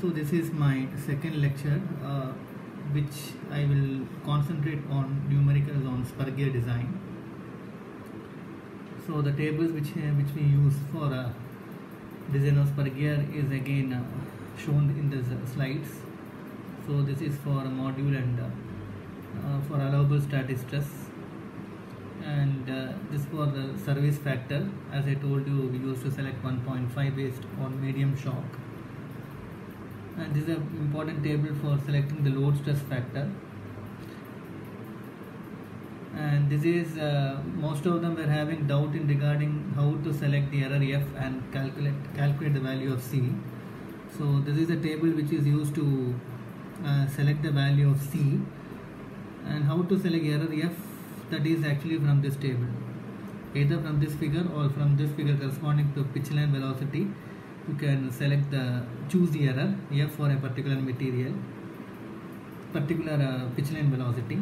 So this is my second lecture, which I will concentrate on numericals on spur gear design. So the tables which we use for design of spur gear is again shown in the slides. So this is for a module and for allowable static stress, and this for the service factor. As I told you, we used to select 1.5 based on medium shock. And this is an important table for selecting the load stress factor, and this is most of them were having doubt in regarding how to select the error F and calculate the value of C. So this is a table which is used to select the value of C, and how to select error F, that is actually from this table, either from this figure or from this figure corresponding to pitch line velocity. You can choose the error F for a particular material, particular pitch line velocity.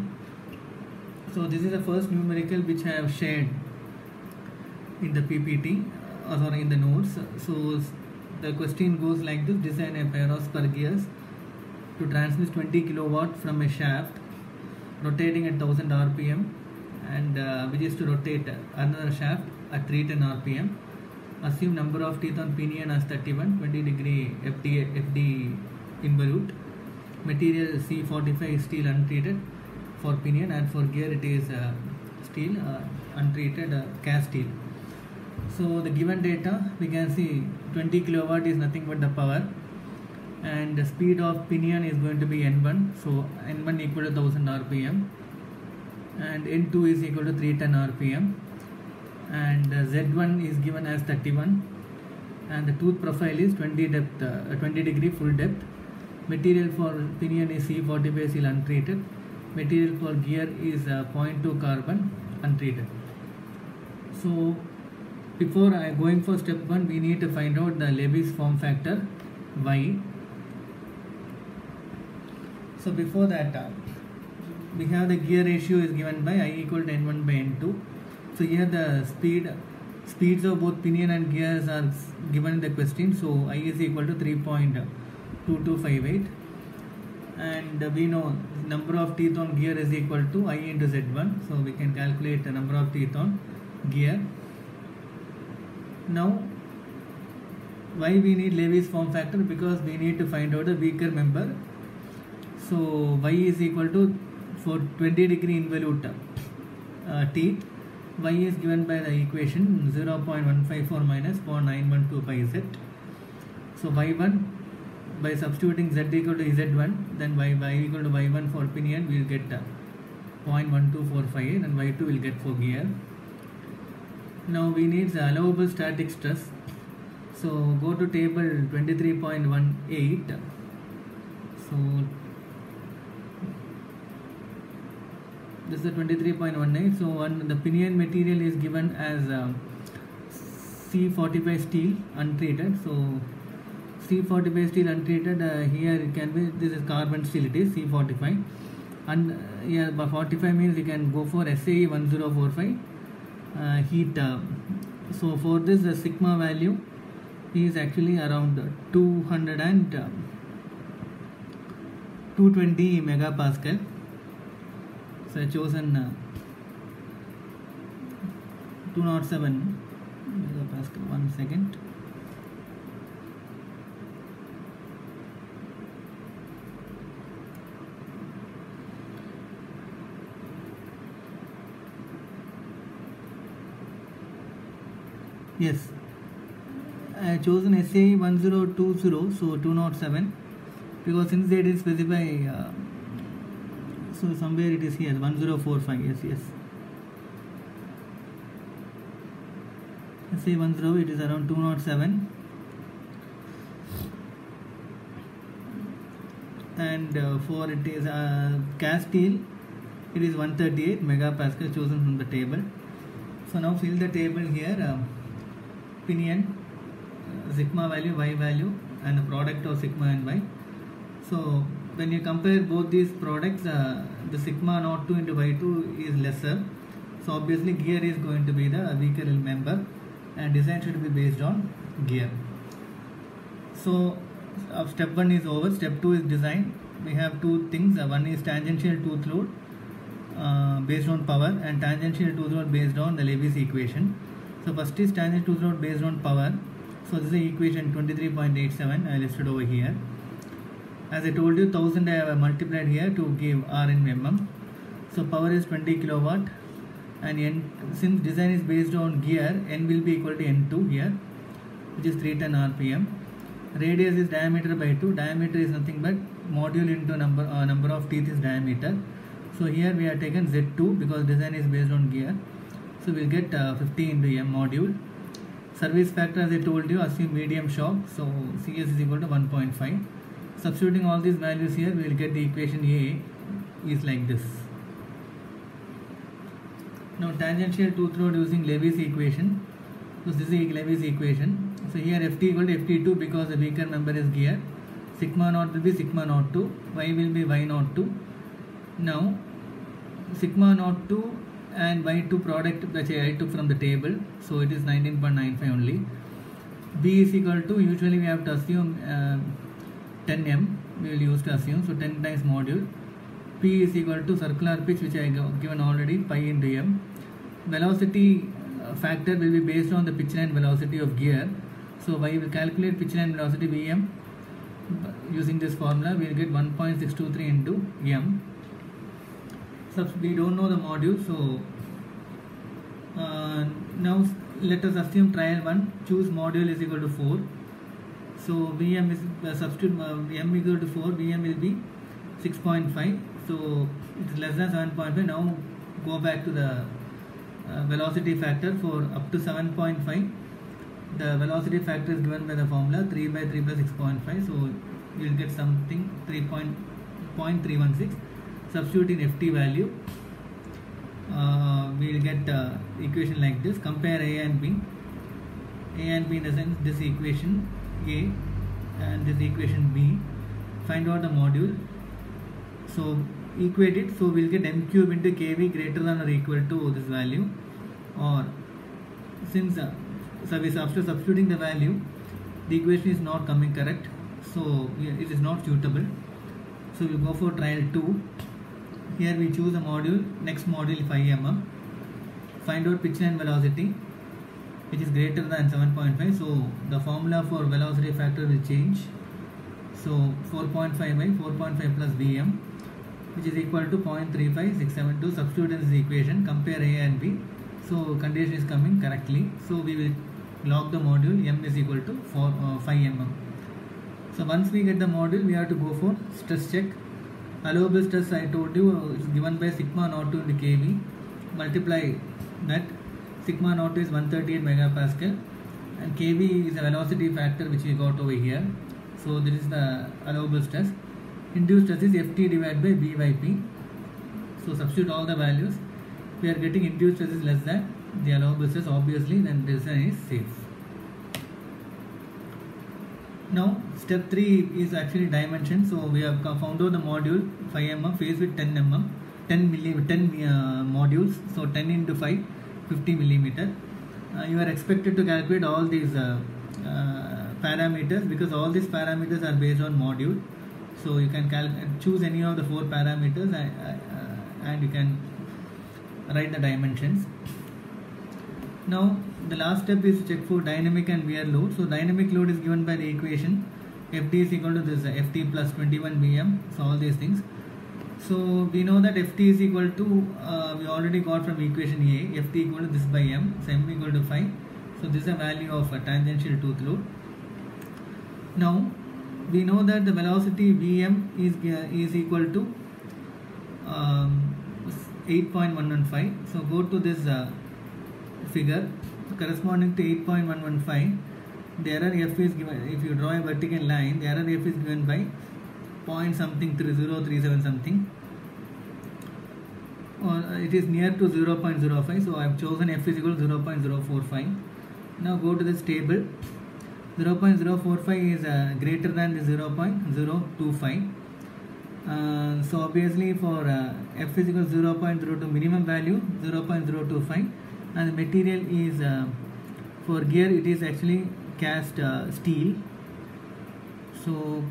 So this is the first numerical which I have shared in the PPT, or in the notes. So the question goes like this: design a pair of spur gears to transmit 20 kilowatt from a shaft rotating at 1000 rpm, and which is to rotate another shaft at 310 rpm. Assume number of teeth on pinion as 31, 20 degree FD involute. Material C45 is steel untreated for pinion, and for gear it is steel untreated cast steel. So the given data, we can see 20 kilowatt is nothing but the power, and the speed of pinion is going to be N1. So N1 equal to 1000 rpm, and N2 is equal to 310 rpm. And Z1 is given as 31, and the tooth profile is 20 degree full depth. Material for pinion is C45 steel untreated. Material for gear is 0.2 carbon untreated. So before going for step 1, we need to find out the Levy's form factor Y. So before that, we have the gear ratio is given by I equal to N1 by N2. So here the speeds of both pinion and gears are given in the question. So I is equal to 3.2258, and we know number of teeth on gear is equal to I into Z1. So we can calculate the number of teeth on gear. Now why we need Levy's form factor? Because we need to find out the weaker member. So Y is equal to, for 20 degree involute teeth, Y is given by the equation 0.154 minus 0.9125Z. So Y1, by substituting Z equal to Z1, then Y equal to Y1 for pinion, we will get 0.12458, and Y2 will get for gear. Now we need the allowable static stress. So go to table 23.18. So this is the 23.19. So the pinion material is given as C45 steel untreated. So C45 steel untreated, here it can be, this is carbon steel, it is C45, and here by 45 means you can go for SAE 1045 heat. So for this, the sigma value is actually around 220 megapascal. So I chosen 207 megapascal. 1 second. Yes, I have chosen SAE 1020, so 207, because since they did specify, so somewhere it is here 1045. Yes. SAE 10, it is around 207, and for it is cast steel, it is 138 megapascal, chosen from the table. So now fill the table here. Pinion, sigma value, Y value, and the product of sigma and Y. So when you compare both these products, the sigma naught 2 into Y2 is lesser. So obviously gear is going to be the weaker member, and design should be based on gear. So step 1 is over. Step 2 is design. We have two things. One is tangential tooth load based on power, and tangential tooth load based on the Levy's equation. So first is tangential tooth load based on power. So this is the equation 23.87 I listed over here. As I told you, 1000 I have multiplied here to give R in mm. So power is 20 kilowatt, and N, since design is based on gear, N will be equal to N2 here, which is 310 RPM. Radius is diameter by 2. Diameter is nothing but module into number of teeth is diameter. So here we have taken Z2 because design is based on gear. So we'll get 50 into M module. Service factor, as I told you, assume medium shock. So CS is equal to 1.5. Substituting all these values here, we will get the equation A is like this. Now tangential tooth load using Levy's equation. So this is Levy's equation. So here Ft equal to Ft2 because the weaker member is gear. Sigma naught will be sigma naught 2. Y will be Y naught 2. Now sigma naught 2 and Y2 product which I took from the table. So it is 19.95 only. B is equal to, usually we have to assume 10m. We will use to assume. So 10 times module. P is equal to circular pitch, which I given already, pi into m. Velocity factor will be based on the pitch line velocity of gear. So we will calculate pitch line velocity Vm using this formula. We will get 1.623 into m. So we don't know the module, so now let us assume trial 1. Choose module is equal to 4. So Vm is substitute m equal to 4. Vm will be 6.5. So it is less than 7.5. Now go back to the velocity factor for up to 7.5. The velocity factor is given by the formula 3 by 3 plus 6.5. So you will get something 3.316. Substitute in Ft value. We will get equation like this. Compare A and B. A and B in the sense this equation A and this equation B. Find out the module. So equate it. So we'll get m cube into kV greater than or equal to this value. Or since after substituting the value, the equation is not coming correct. So it is not suitable. So we'll go for trial 2. Here we choose a module. Next module 5 mm. Find out pitch line velocity, which is greater than 7.5. So the formula for velocity factor will change. So 4.5 by 4.5 plus Vm, which is equal to 0.35672. Substitute in this equation. Compare A and B. So condition is coming correctly. So we will log the module. M is equal to 5 mm. So once we get the module, we have to go for stress check. Allowable stress, I told you, is given by sigma naught 2 into kV. Multiply that. Sigma naught is 138 megapascal, and kV is a velocity factor which we got over here. So this is the allowable stress. Induced stress is Ft divided by B by P. So substitute all the values. We are getting induced stress is less than the allowable stress. Obviously, then design is safe. Now step 3 is actually dimension. So we have found out the module 5 mm phase with 10 mm, 10 modules. So 10 into 5, 50 millimeter. You are expected to calculate all these parameters because all these parameters are based on module. So you can choose any of the 4 parameters and you can write the dimensions. Now the last step is to check for dynamic and wear load. So dynamic load is given by the equation Ft is equal to this Ft plus 21 Vm. So all these things. So we know that Ft is equal to we already got from equation A. Ft equal to this by M. So M equal to 5. So this is a value of a tangential tooth load. Now we know that the velocity Vm is equal to 8.115. So go to this figure corresponding to 8.115. The error f is given. If you draw a vertical line, the error f is given by point something 3037 something, or it is near to 0.05. So I have chosen f is equal to 0.045. Now go to this table. 0.045 is greater than the 0.025. So obviously for f is equal to 0.02, minimum value 0.025, and the material is for gear it is actually cast steel. So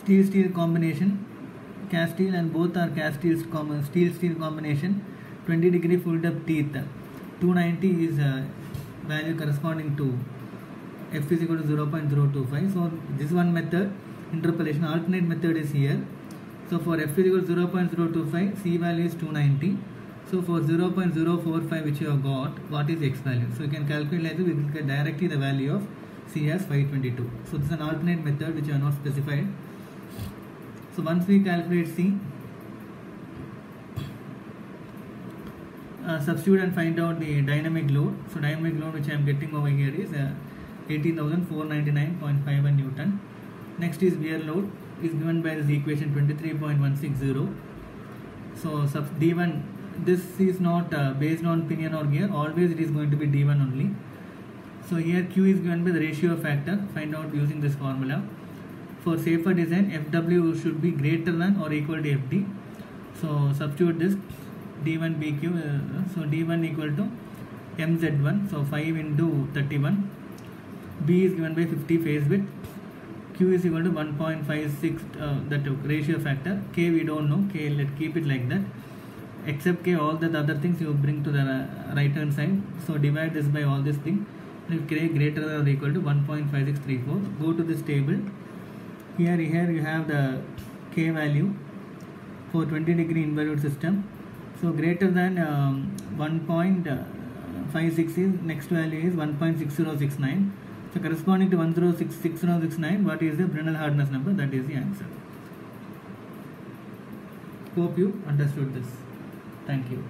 steel combination, cast steel, and both are cast steel combination, 20 degree full depth teeth, 290 is value corresponding to f is equal to 0.025. So this one method, interpolation. Alternate method is here. So for f is equal to 0.025, c value is 290. So for 0.045 which you have got, what is x value? So you can calculate like this, we will get directly the value of c as 522. So this is an alternate method which I have not specified. So once we calculate c, substitute and find out the dynamic load. So dynamic load which I am getting over here is 18,499.51 Newton. Next is wear load, is given by this equation 23.160. So D1, this is not based on pinion or gear, always it is going to be D1 only. So here Q is given by the ratio factor, find out using this formula. For safer design, FW should be greater than or equal to FD. So substitute this D1 BQ, so D1 equal to MZ1, so 5 into 31. B is given by 50 phase width. Q is equal to 1.56, that ratio factor. K we don't know, K let's keep it like that. Except K, all the other things you bring to the right hand side. So divide this by all this thing. If K greater than or equal to 1.5634, go to this table. Here you have the K value for 20 degree involute system. So greater than 1.56 is, next value is 1.6069. So corresponding to 1.6069, what is the Brinell hardness number? That is the answer. Hope you understood this. Thank you.